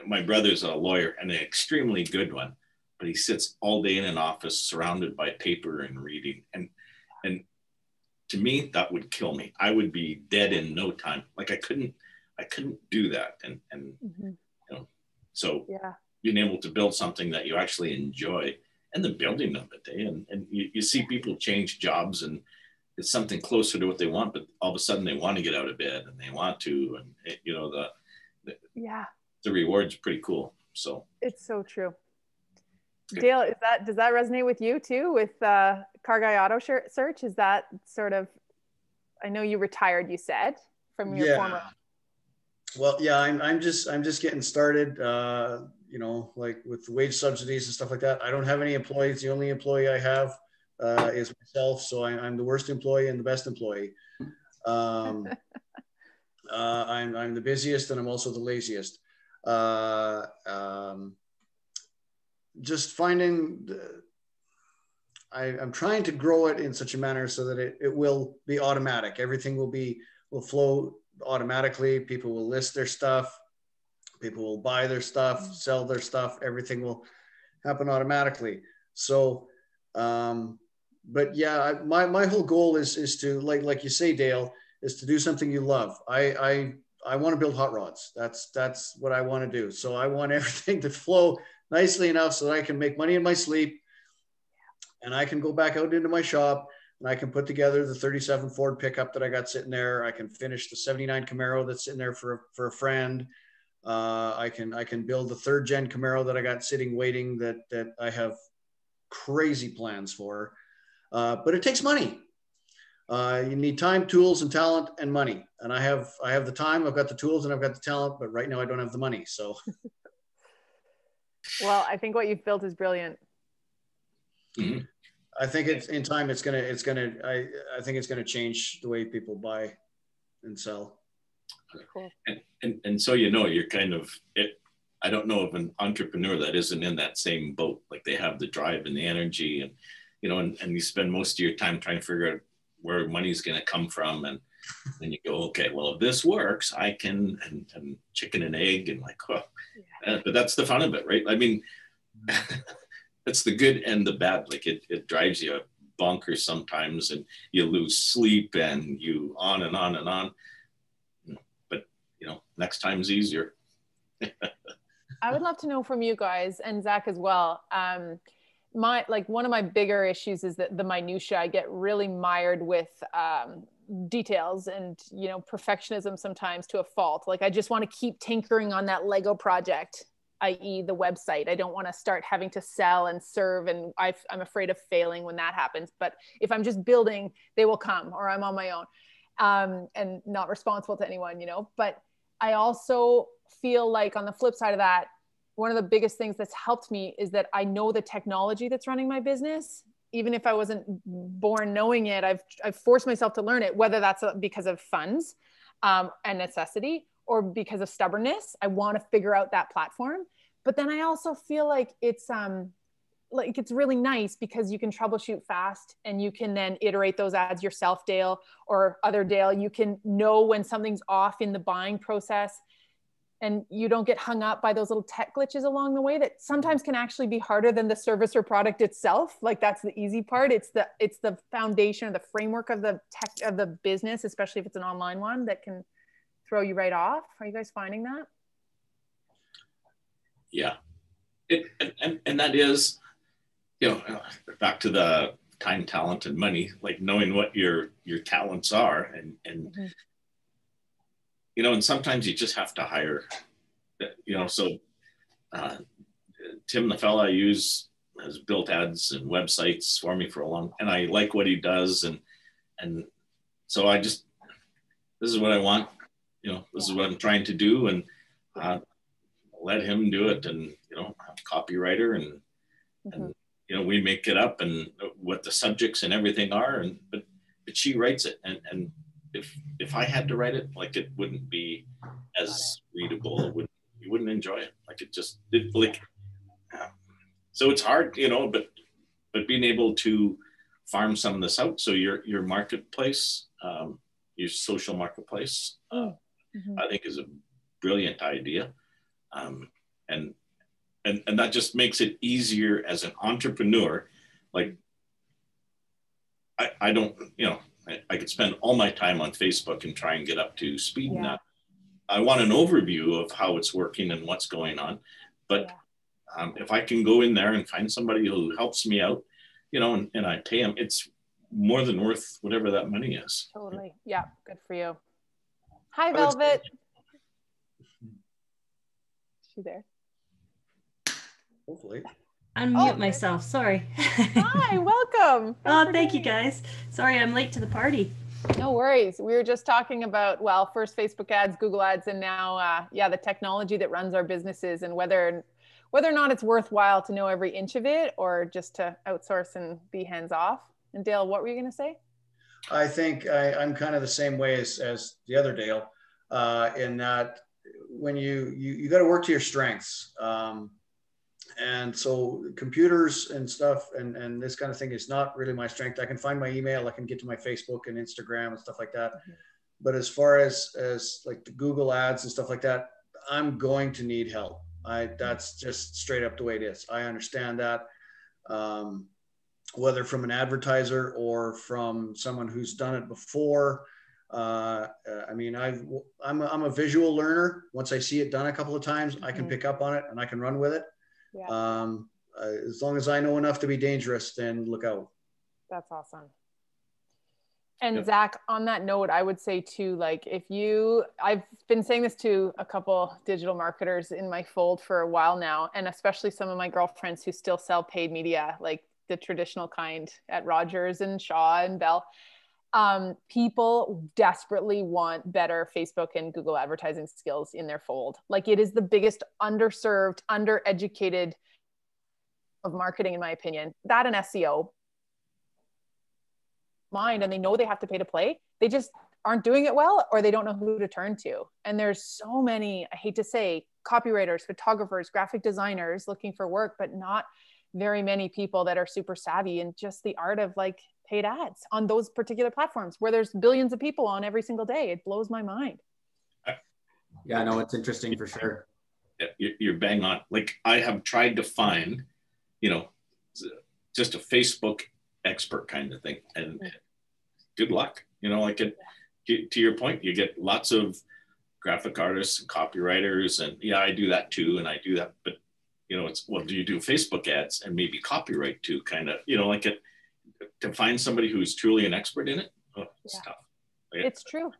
my brother's a lawyer, and an extremely good one, but he sits all day in an office surrounded by paper and reading. And to me, that would kill me. I would be dead in no time. Like I couldn't do that. And you know, so being able to build something that you actually enjoy, and the building of it, and you see people change jobs, and it's something closer to what they want, but all of a sudden they want to get out of bed and they want to, and you know, the reward's pretty cool. So it's so true. Dale, does that resonate with you too, with Car Guy Auto Search? Is that sort of, I know you retired, you said, from your former. Well, yeah, I'm just getting started. You know, like with the wage subsidies and stuff like that. I don't have any employees. The only employee I have is myself. So I'm the worst employee and the best employee. I'm the busiest, and I'm also the laziest. Just finding, I'm trying to grow it in such a manner so that it will be automatic. Everything will flow automatically. People will list their stuff. People will buy their stuff, sell their stuff. Everything will happen automatically. So, but yeah, my whole goal is to, like you say, Dale, is to do something you love. I want to build hot rods. That's what I want to do. So I want everything to flow nicely enough so that I can make money in my sleep, and I can go back out into my shop, and I can put together the 37 Ford pickup that I got sitting there. I can finish the 79 Camaro that's sitting there for a friend. I can build the 3rd gen Camaro that I got sitting waiting, that I have crazy plans for. But it takes money. You need time, tools, and talent, and money. And I have the time, I've got the tools, and I've got the talent, but right now I don't have the money. So. Well, I think what you've built is brilliant. Mm-hmm. I think I think it's gonna change the way people buy and sell. Cool. And so, you know, you're kind of it. I don't know of an entrepreneur that isn't in that same boat. Like they have the drive and the energy, and you know, and you spend most of your time trying to figure out where money's going to come from, and then you go, okay, well, if this works, I can, and chicken and egg, and like, oh. But that's the fun of it, right? I mean, it's the good and the bad. Like it drives you bonkers sometimes, and you lose sleep, and you on and on and on. But you know, next time's easier. I would love to know from you guys, and Zach as well. One of my bigger issues is that the minutia. I get really mired with details and, you know, perfectionism sometimes to a fault. Like I just want to keep tinkering on that Lego project, i.e. the website. I don't want to start having to sell and serve. And I'm afraid of failing when that happens. But if I'm just building, they will come, or I'm on my own, and not responsible to anyone, you know. But I also feel like on the flip side of that, one of the biggest things that's helped me is that I know the technology that's running my business. Even if I wasn't born knowing it, I've forced myself to learn it, whether that's because of funds and necessity, or because of stubbornness. I want to figure out that platform. But then I also feel like it's really nice because you can troubleshoot fast, and you can then iterate those ads yourself, Dale, or other Dale. You can know when something's off in the buying process, and you don't get hung up by those little tech glitches along the way that sometimes can actually be harder than the service or product itself. Like that's the easy part. It's the foundation or the framework of the tech of the business, especially if it's an online one, that can throw you right off. Are you guys finding that? Yeah. And that is, you know, back to the time, talent, and money, like knowing what your talents are, and you know, and sometimes you just have to hire, you know. So Tim, the fella I use, has built ads and websites for me for a long, and I like what he does, and so I just, this is what I want, you know, this is what I'm trying to do, and let him do it, and you know, I'm a copywriter, and you know, we make it up and what the subjects and everything are, and but she writes it, and if I had to write it, like, it wouldn't be as readable. You wouldn't enjoy it. Like, so it's hard, you know, but being able to farm some of this out, so your marketplace, your social marketplace, I think is a brilliant idea, and that just makes it easier as an entrepreneur. Like, I don't, you know, I could spend all my time on Facebook and try and get up to speed. Now, I want an overview of how it's working and what's going on, but if I can go in there and find somebody who helps me out, you know, and I pay them, it's more than worth whatever that money is. Totally. Yeah. Good for you. Hi, Velvet. Is she there? Hopefully. Unmute myself. Sorry. Hi, welcome. Thank you guys. Sorry, I'm late to the party. No worries. We were just talking about, well, first Facebook ads, Google ads, and now, the technology that runs our businesses, and whether or not it's worthwhile to know every inch of it, or just to outsource and be hands off. And Dale, what were you going to say? I think I'm kind of the same way as the other Dale, in that when you got to work to your strengths. And so computers and stuff and this kind of thing is not really my strength. I can find my email, I can get to my Facebook and Instagram and stuff like that. But as far as like the Google ads and stuff like that, I'm going to need help. That's just straight up the way it is. I understand that, whether from an advertiser or from someone who's done it before. I mean, I'm a visual learner. Once I see it done a couple of times, I can pick up on it and I can run with it. As long as I know enough to be dangerous, then look out. That's awesome. And Zach, on that note, I would say too, like, I've been saying this to a couple digital marketers in my fold for a while now, and especially some of my girlfriends who still sell paid media, like the traditional kind at Rogers and Shaw and Bell. People desperately want better Facebook and Google advertising skills in their fold. Like, it is the biggest underserved, undereducated of marketing, in my opinion. That and SEO. And they know they have to pay to play. They just aren't doing it well, or they don't know who to turn to. And there's so many, I hate to say, copywriters, photographers, graphic designers looking for work, but not very many people that are super savvy in just the art of like paid ads on those particular platforms where there's billions of people on every single day. It blows my mind. Yeah, no, it's interesting for sure. You're bang on. Like, I have tried to find, you know, just a Facebook expert kind of thing, and good luck. You know, like, to your point, you get lots of graphic artists and copywriters, and I do that too, and I do that, but you know, it's, well, do you do Facebook ads and maybe copyright too, kind of, you know, like, to find somebody who's truly an expert in it, it's tough. It's true.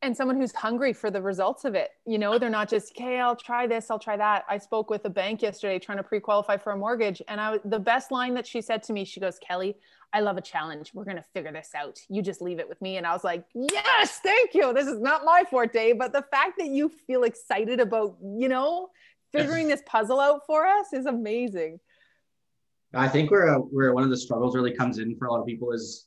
And someone who's hungry for the results of it. You know, they're not just, okay, I'll try this, I'll try that. I spoke with a bank yesterday trying to pre-qualify for a mortgage. And the best line that she said to me, she goes, Kelly, I love a challenge. We're going to figure this out. You just leave it with me. And I was like, yes, thank you. This is not my forte, but the fact that you feel excited about, you know, figuring this puzzle out for us is amazing. I think where one of the struggles really comes in for a lot of people is,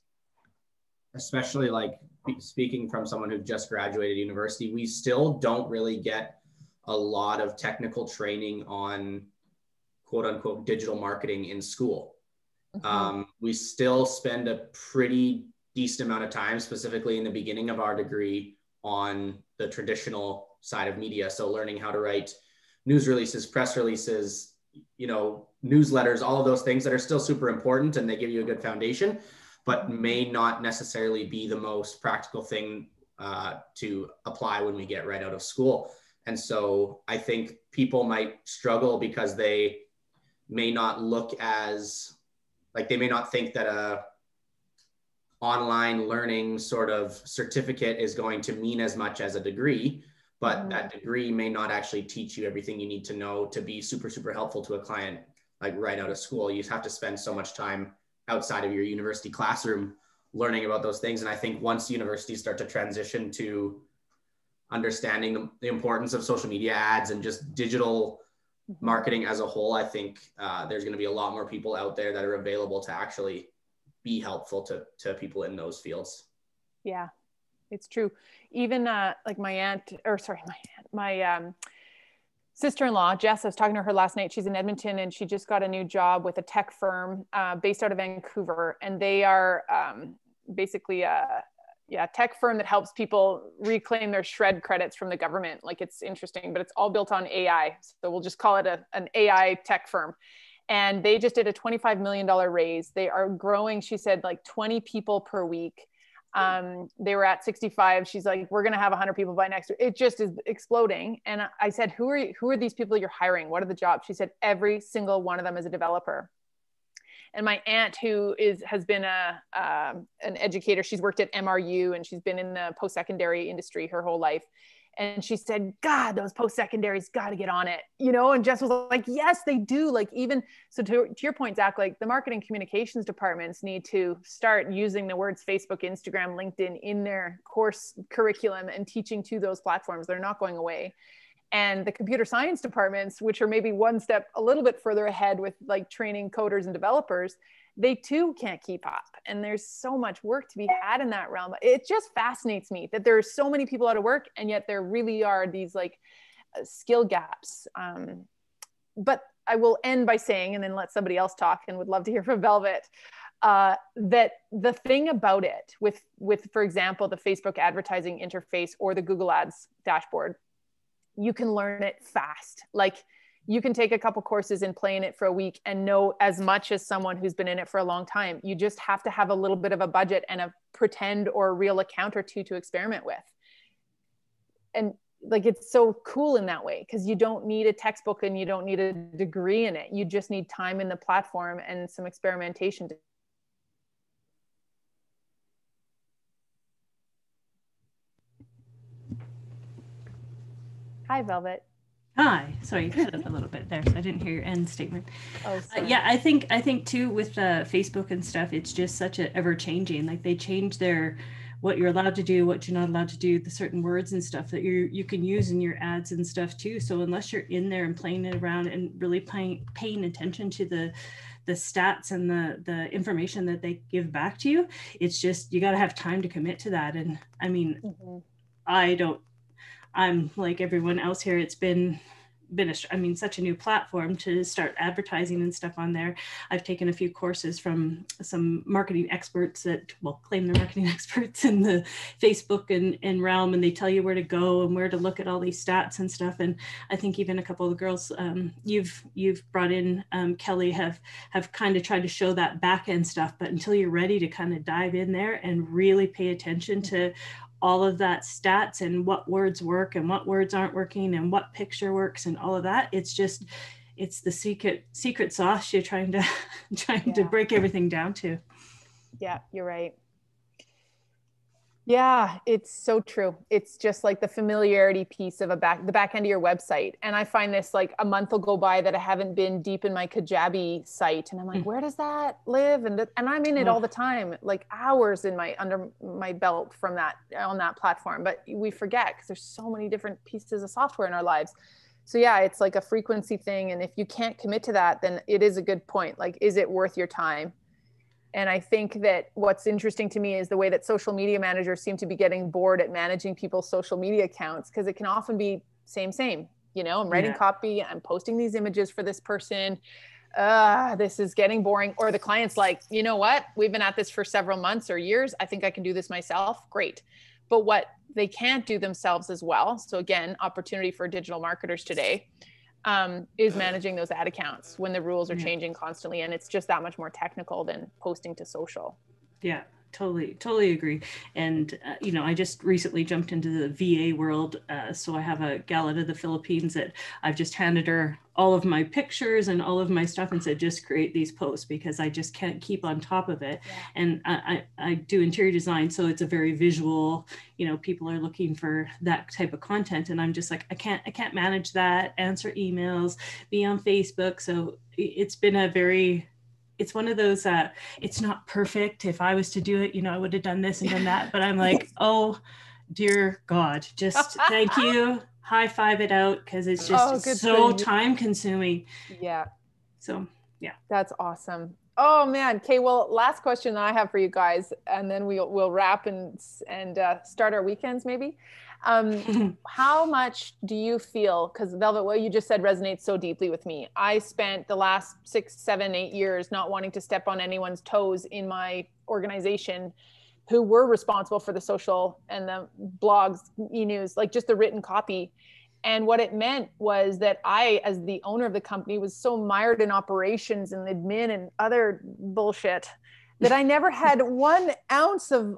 especially like speaking from someone who just graduated university, we still don't really get a lot of technical training on quote unquote digital marketing in school. We still spend a pretty decent amount of time, specifically in the beginning of our degree, on the traditional side of media. So learning how to write news releases, press releases, you know, newsletters, all of those things that are still super important, and they give you a good foundation, but may not necessarily be the most practical thing to apply when we get right out of school. And so I think people might struggle because they may not look as, like, they may not think that a online learning sort of certificate is going to mean as much as a degree, but that degree may not actually teach you everything you need to know to be super, super helpful to a client, like right out of school. You have to spend so much time outside of your university classroom learning about those things. And I think once universities start to transition to understanding the importance of social media ads and just digital marketing as a whole, I think there's going to be a lot more people out there that are available to actually be helpful to people in those fields. Yeah, it's true. Even like my sister-in-law, Jess, I was talking to her last night. She's in Edmonton and she just got a new job with a tech firm based out of Vancouver. And they are basically a tech firm that helps people reclaim their shred credits from the government. Like, it's interesting, but it's all built on AI. So we'll just call it an AI tech firm. And they just did a $25 million raise. They are growing, she said, like 20 people per week. They were at 65. She's like, we're going to have 100 people by next week. It just is exploding. And I said, who are these people you're hiring? What are the jobs? She said, every single one of them is a developer. And my aunt, who has been an educator, she's worked at MRU and she's been in the post-secondary industry her whole life. And she said, God, those post-secondaries got to get on it, you know? And Jess was like, yes, they do. Like, even, so to your point, Zach, like the marketing communications departments need to start using the words Facebook, Instagram, LinkedIn in their course curriculum and teaching to those platforms. They're not going away. And the computer science departments, which are maybe one step a little bit further ahead with like training coders and developers, they too can't keep up. And there's so much work to be had in that realm. It just fascinates me that there are so many people out of work, and yet there really are these like skill gaps. But I will end by saying, and then let somebody else talk, and would love to hear from Velvet, that the thing about it with, for example, the Facebook advertising interface or the Google Ads dashboard, you can learn it fast. Like, you can take a couple courses and play in it for a week and know as much as someone who's been in it for a long time. You just have to have a little bit of a budget and a pretend or real account or two to experiment with. And like, it's so cool in that way, because you don't need a textbook and you don't need a degree in it. You just need time in the platform and some experimentation. Hi, Velvet. Hi, sorry, you cut up a little bit there, so I didn't hear your end statement. Oh, yeah, I think too with Facebook and stuff, it's just such a ever changing. Like, they change what you're allowed to do, what you're not allowed to do, the certain words and stuff that you can use in your ads and stuff too. So unless you're in there and playing it around and really paying attention to the stats and the information that they give back to you, it's just, you got to have time to commit to that. And I mean, I'm like everyone else here. It's been such a new platform to start advertising and stuff on there. I've taken a few courses from some marketing experts that claim they're marketing experts in the Facebook and realm, and they tell you where to go and where to look at all these stats and stuff. And I think even a couple of the girls you've brought in, Kelly, have kind of tried to show that back end stuff, but until you're ready to kind of dive in there and really pay attention to all of that stats and what words work and what words aren't working and what picture works and all of that, it's the secret sauce you're trying to break everything down to. Yeah, you're right. Yeah, it's so true. It's just like the familiarity piece of the back end of your website. And I find this, like, a month will go by that I haven't been deep in my Kajabi site. And I'm like, where does that live? And I'm in it all the time, like hours under my belt from that, on that platform. But we forget, because there's so many different pieces of software in our lives. So yeah, it's like a frequency thing. And if you can't commit to that, then it is a good point. Like, is it worth your time? And I think that what's interesting to me is the way that social media managers seem to be getting bored at managing people's social media accounts, because it can often be same, you know, I'm writing copy, I'm posting these images for this person. This is getting boring. Or the client's like, you know what, we've been at this for several months or years. I think I can do this myself. Great. But what they can't do themselves as well. So again, opportunity for digital marketers today, is managing those ad accounts when the rules are changing constantly. And it's just that much more technical than posting to social. Yeah, Totally agree. And, you know, I just recently jumped into the VA world. So I have a gal out of the Philippines that I've just handed her all of my pictures and all of my stuff and said, just create these posts, because I just can't keep on top of it. Yeah. And I do interior design. So it's a very visual, you know, people are looking for that type of content. And I'm just like, I can't manage that, answer emails, be on Facebook. So it's been it's one of those, it's not perfect. If I was to do it, you know, I would have done this and done that, but I'm like, oh, dear God, just thank you. High five it out, because it's just so time consuming. Yeah. So, yeah. That's awesome. Oh man. Okay. Well, last question that I have for you guys, and then we'll wrap and start our weekends maybe. How much do you feel, because Velvet, what you just said resonates so deeply with me. I spent the last 6, 7, 8 years not wanting to step on anyone's toes in my organization who were responsible for the social and the blogs, e-news, like just the written copy. And what it meant was that I, as the owner of the company, was so mired in operations and admin and other bullshit that I never had 1 ounce of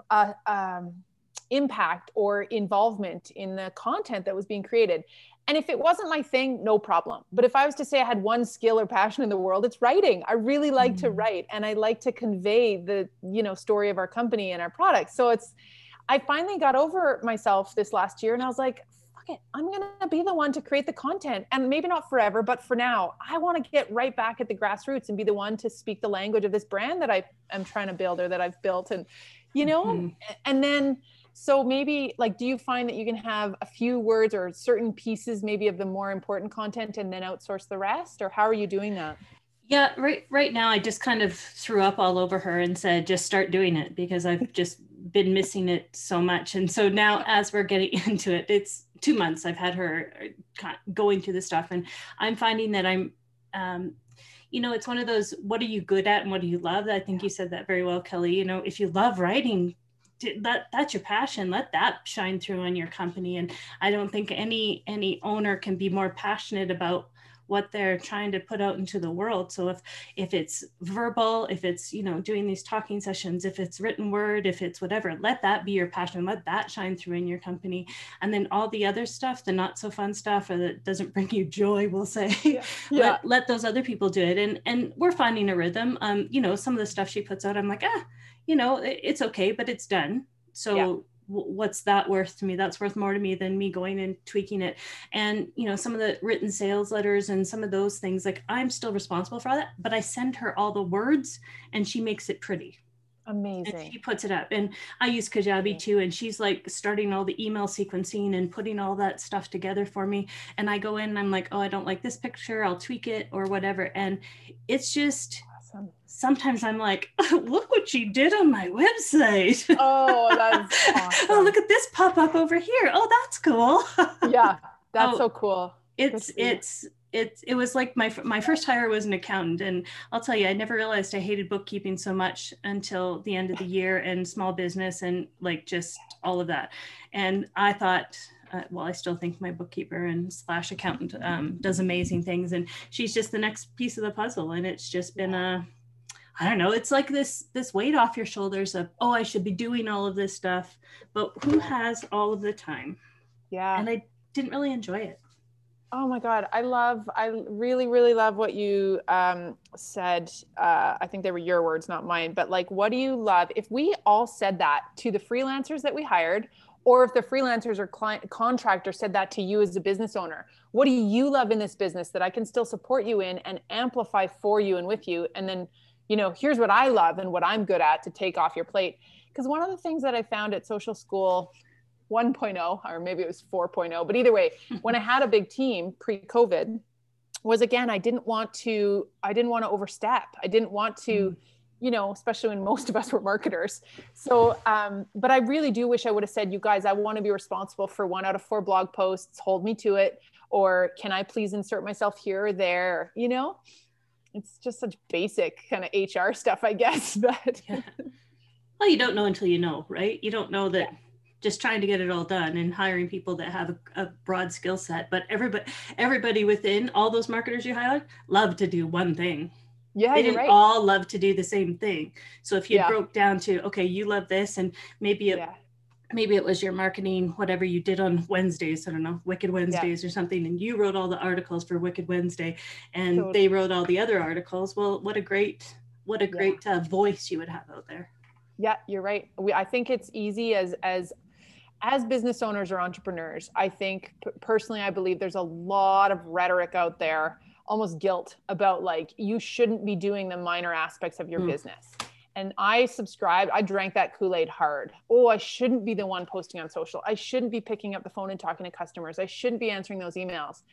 impact or involvement in the content that was being created. And if it wasn't my thing, no problem. But if I was to say I had 1 skill or passion in the world, it's writing. I really like to write, and I like to convey the, you know, story of our company and our products. So I finally got over myself this last year, and I was like, fuck it, I'm going to be the one to create the content. And maybe not forever, but for now, I want to get right back at the grassroots and be the one to speak the language of this brand that I am trying to build, or that I've built. And, you know, and then, so maybe, like, do you find that you can have a few words or certain pieces maybe of the more important content and then outsource the rest? Or how are you doing that? Yeah, right now I just kind of threw up all over her and said, just start doing it, because I've just been missing it so much. And so now, as we're getting into it, it's 2 months I've had her going through the stuff, and I'm finding that I'm, you know, it's one of those, what are you good at and what do you love? I think you said that very well, Kelly. You know, if you love writing, that's your passion, let that shine through in your company. And I don't think any owner can be more passionate about what they're trying to put out into the world. So if it's verbal, if it's, you know, doing these talking sessions, if it's written word, if it's whatever, let that be your passion, let that shine through in your company. And then all the other stuff, the not so fun stuff, or that doesn't bring you joy, we'll say, let those other people do it. And we're finding a rhythm. You know, some of the stuff she puts out, I'm like, you know, it's okay, but it's done. So what's that worth to me? That's worth more to me than me going and tweaking it. And, you know, some of the written sales letters and some of those things, like, I'm still responsible for that, but I send her all the words and she makes it pretty. Amazing. And she puts it up. And I use Kajabi too. And she's like starting all the email sequencing and putting all that stuff together for me. And I go in and I'm like, oh, I don't like this picture, I'll tweak it or whatever. And it's just, sometimes I'm like, look what she did on my website. Oh, that's awesome. Oh, look at this pop up over here. Oh, that's cool. Yeah, that's so cool. It was like my first hire was an accountant, and I'll tell you, I never realized I hated bookkeeping so much until the end of the year, and small business and like just all of that. And I thought, well, I still think my bookkeeper and / accountant does amazing things, and she's just the next piece of the puzzle. And it's just been I don't know, it's like this weight off your shoulders of, oh, I should be doing all of this stuff, but who has all of the time? Yeah. And I didn't really enjoy it. Oh my God. I really, really love what you said. I think they were your words, not mine, but like, what do you love? If we all said that to the freelancers that we hired, or if the freelancers or contractors said that to you as a business owner, what do you love in this business that I can still support you in and amplify for you and with you? And then, you know, here's what I love and what I'm good at to take off your plate. Because one of the things that I found at Social School 1.0, or maybe it was 4.0, but either way, when I had a big team pre-COVID, was again, I didn't want to overstep. I didn't want to, you know, especially when most of us were marketers. So, but I really do wish I would have said, you guys, I want to be responsible for 1 out of 4 blog posts, hold me to it. Or can I please insert myself here or there? You know, it's just such basic kind of HR stuff, I guess. But well, you don't know until you know, right? You don't know that just trying to get it all done and hiring people that have a broad skill set. But everybody within all those marketers you hired love to do one thing. Yeah, they you're didn't right. all love to do the same thing. So if you Yeah. broke down to, okay, you love this, and maybe it was your marketing, whatever you did on Wednesdays, I don't know, Wicked Wednesdays or something, and you wrote all the articles for Wicked Wednesday, and they wrote all the other articles. Well, what a great voice you would have out there. Yeah, you're right. I think it's easy as business owners or entrepreneurs. I think personally, I believe there's a lot of rhetoric out there, almost guilt about like, you shouldn't be doing the minor aspects of your business. And I drank that Kool-Aid hard. Oh, I shouldn't be the one posting on social. I shouldn't be picking up the phone and talking to customers. I shouldn't be answering those emails.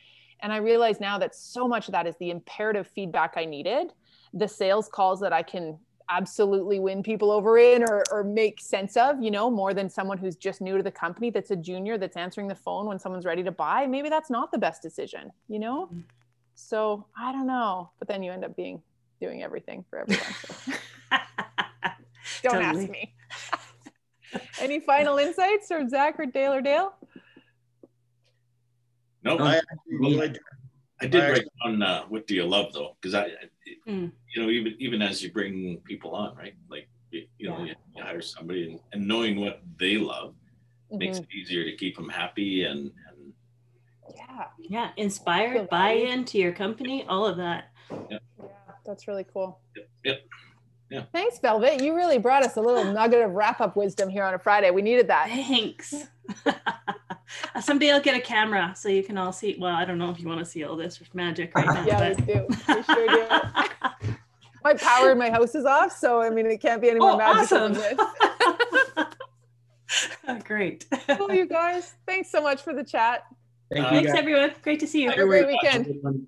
And I realize now that so much of that is the imperative feedback I needed, the sales calls that I can absolutely win people over in or make sense of, you know, more than someone who's just new to the company, that's a junior, that's answering the phone when someone's ready to buy. Maybe that's not the best decision, you know? So I don't know, but then you end up doing everything for everyone. So. Don't ask me. Any final insights from Zach or Dale? No, I did write down what do you love though, because you know, even as you bring people on, right? Like you know, you hire somebody and knowing what they love makes it easier to keep them happy and inspired, buy into your company, all of that. Yeah, that's really cool. Yep. Yeah. Thanks, Velvet. You really brought us a little nugget of wrap-up wisdom here on a Friday. We needed that. Thanks. Someday I'll get a camera so you can all see. Well, I don't know if you want to see all this with magic right now. Yeah, we do. We sure do. My power in my house is off, so I mean, it can't be any more magical than this. Great. Cool, you guys. Thanks so much for the chat. Thanks, everyone. Great to see you. Have a great weekend. Okay.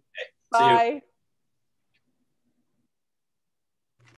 Bye.